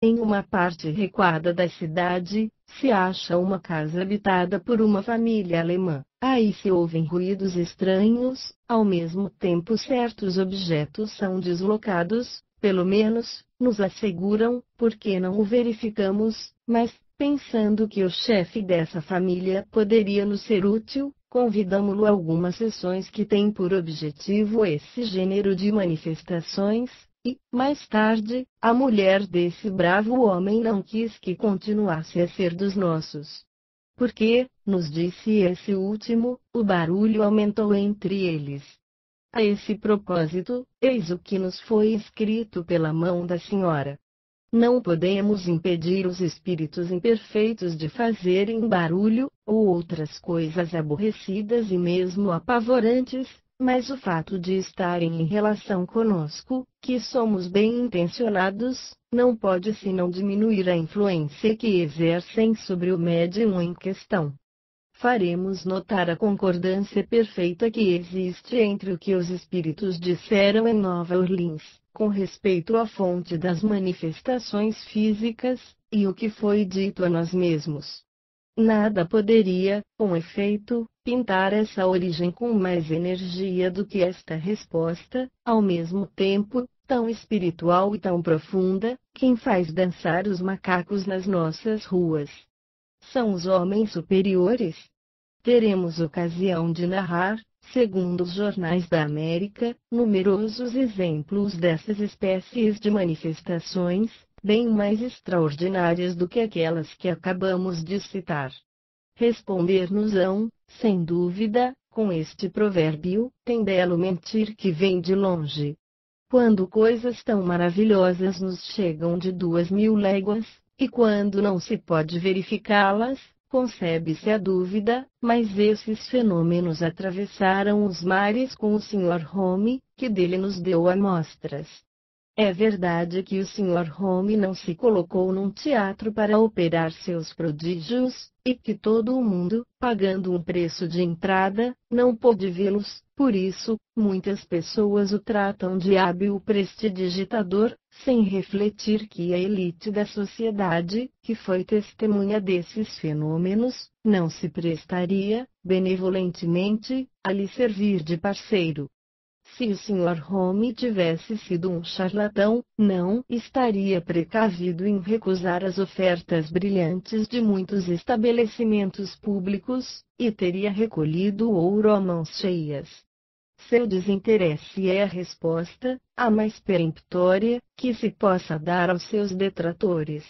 Em uma parte recuada da cidade, se acha uma casa habitada por uma família alemã. Aí se ouvem ruídos estranhos, ao mesmo tempo certos objetos são deslocados, pelo menos, nos asseguram, porque não o verificamos, mas, pensando que o chefe dessa família poderia nos ser útil, convidamo-lo a algumas sessões que têm por objetivo esse gênero de manifestações. E, mais tarde, a mulher desse bravo homem não quis que continuasse a ser dos nossos. Porque, nos disse esse último, o barulho aumentou entre eles. A esse propósito, eis o que nos foi escrito pela mão da senhora. Não podemos impedir os espíritos imperfeitos de fazerem barulho, ou outras coisas aborrecidas e mesmo apavorantes, mas o fato de estarem em relação conosco, que somos bem intencionados, não pode senão diminuir a influência que exercem sobre o médium em questão. Faremos notar a concordância perfeita que existe entre o que os espíritos disseram em Nova Orleans, com respeito à fonte das manifestações físicas, e o que foi dito a nós mesmos. Nada poderia, com efeito, pintar essa origem com mais energia do que esta resposta, ao mesmo tempo, tão espiritual e tão profunda, quem faz dançar os macacos nas nossas ruas. São os homens superiores? Teremos ocasião de narrar, segundo os jornais da América, numerosos exemplos dessas espécies de manifestações, bem mais extraordinárias do que aquelas que acabamos de citar. Responder-nos-ão, sem dúvida, com este provérbio: tem belo mentir que vem de longe. Quando coisas tão maravilhosas nos chegam de 2000 léguas, e quando não se pode verificá-las, concebe-se a dúvida, mas esses fenômenos atravessaram os mares com o Sr. Home, que dele nos deu amostras. É verdade que o Sr. Home não se colocou num teatro para operar seus prodígios, e que todo o mundo, pagando um preço de entrada, não pôde vê-los, por isso, muitas pessoas o tratam de hábil prestidigitador, sem refletir que a elite da sociedade, que foi testemunha desses fenômenos, não se prestaria, benevolentemente, a lhe servir de parceiro. Se o Sr. Home tivesse sido um charlatão, não estaria precavido em recusar as ofertas brilhantes de muitos estabelecimentos públicos, e teria recolhido o ouro a mãos cheias. Seu desinteresse é a resposta, a mais peremptória, que se possa dar aos seus detratores.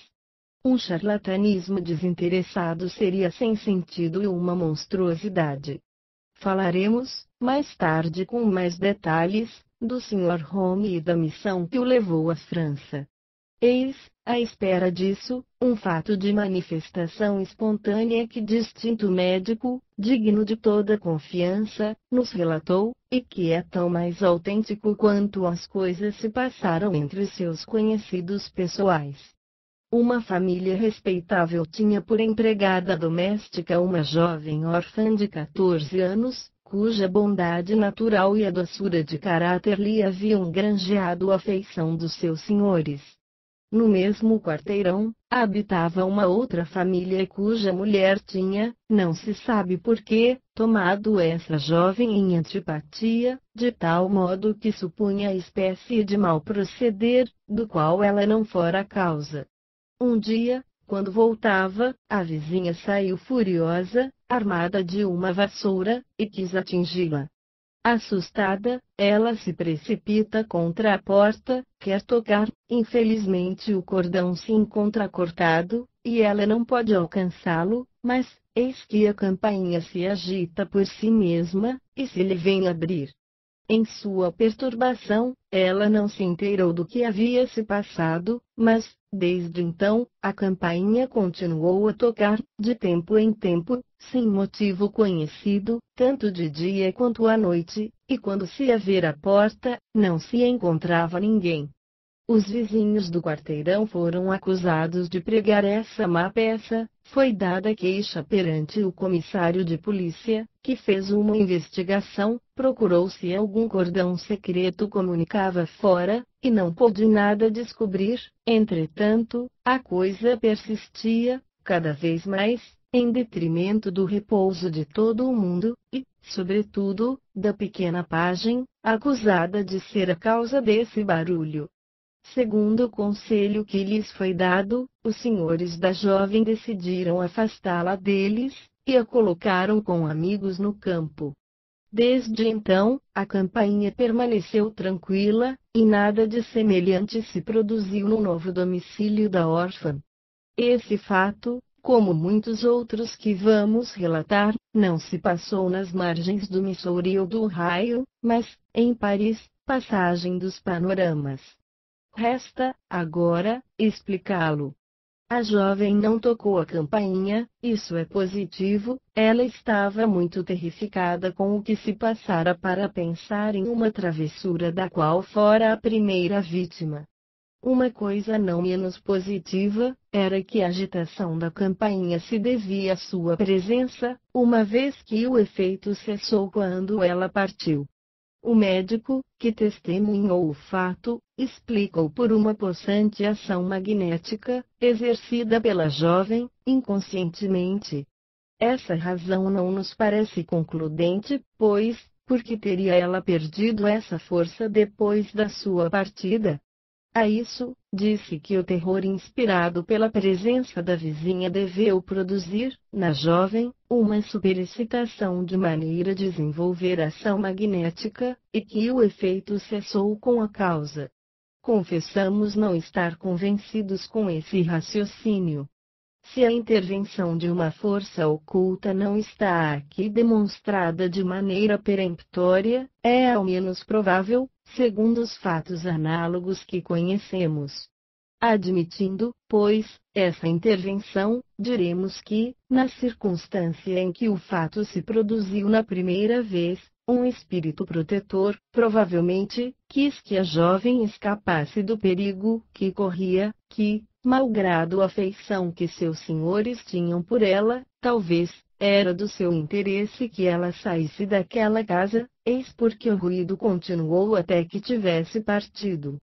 Um charlatanismo desinteressado seria sem sentido e uma monstruosidade. Falaremos, mais tarde com mais detalhes, do Sr. Home e da missão que o levou à França. Eis, à espera disso, um fato de manifestação espontânea que distinto médico, digno de toda confiança, nos relatou, e que é tão mais autêntico quanto as coisas se passaram entre seus conhecidos pessoais. Uma família respeitável tinha por empregada doméstica uma jovem órfã de 14 anos, cuja bondade natural e a doçura de caráter lhe haviam granjeado a afeição dos seus senhores. No mesmo quarteirão, habitava uma outra família cuja mulher tinha, não se sabe por quê, tomado essa jovem em antipatia, de tal modo que supunha a espécie de mal proceder, do qual ela não fora a causa. Um dia, quando voltava, a vizinha saiu furiosa, armada de uma vassoura, e quis atingi-la. Assustada, ela se precipita contra a porta, quer tocar, infelizmente o cordão se encontra cortado, e ela não pode alcançá-lo, mas, eis que a campainha se agita por si mesma, e se lhe vem abrir. Em sua perturbação, ela não se inteirou do que havia se passado, mas, desde então, a campainha continuou a tocar, de tempo em tempo, sem motivo conhecido, tanto de dia quanto à noite, e quando se ia ver a porta, não se encontrava ninguém. Os vizinhos do quarteirão foram acusados de pregar essa má peça. Foi dada queixa perante o comissário de polícia, que fez uma investigação. Procurou se algum cordão secreto comunicava fora, e não pôde nada descobrir. Entretanto, a coisa persistia, cada vez mais, em detrimento do repouso de todo o mundo, e, sobretudo, da pequena Pajem, acusada de ser a causa desse barulho. Segundo o conselho que lhes foi dado, os senhores da jovem decidiram afastá-la deles, e a colocaram com amigos no campo. Desde então, a campainha permaneceu tranquila, e nada de semelhante se produziu no novo domicílio da órfã. Esse fato, como muitos outros que vamos relatar, não se passou nas margens do Missouri ou do Ohio, mas, em Paris, passagem dos panoramas. Resta, agora, explicá-lo. A jovem não tocou a campainha, isso é positivo. Ela estava muito terrificada com o que se passara para pensar em uma travessura da qual fora a primeira vítima. Uma coisa não menos positiva, era que a agitação da campainha se devia à sua presença, uma vez que o efeito cessou quando ela partiu. O médico, que testemunhou o fato, explicou por uma possante ação magnética, exercida pela jovem, inconscientemente. Essa razão não nos parece concludente, pois, por que teria ela perdido essa força depois da sua partida? A isso, disse que o terror inspirado pela presença da vizinha deveu produzir, na jovem, uma superexcitação de maneira a desenvolver ação magnética, e que o efeito cessou com a causa. Confessamos não estar convencidos com esse raciocínio. Se a intervenção de uma força oculta não está aqui demonstrada de maneira peremptória, é ao menos provável, segundo os fatos análogos que conhecemos. Admitindo, pois, essa intervenção, diremos que, na circunstância em que o fato se produziu na primeira vez, um espírito protetor, provavelmente, quis que a jovem escapasse do perigo que corria, que, malgrado a afeição que seus senhores tinham por ela, talvez, era do seu interesse que ela saísse daquela casa, eis porque o ruído continuou até que tivesse partido.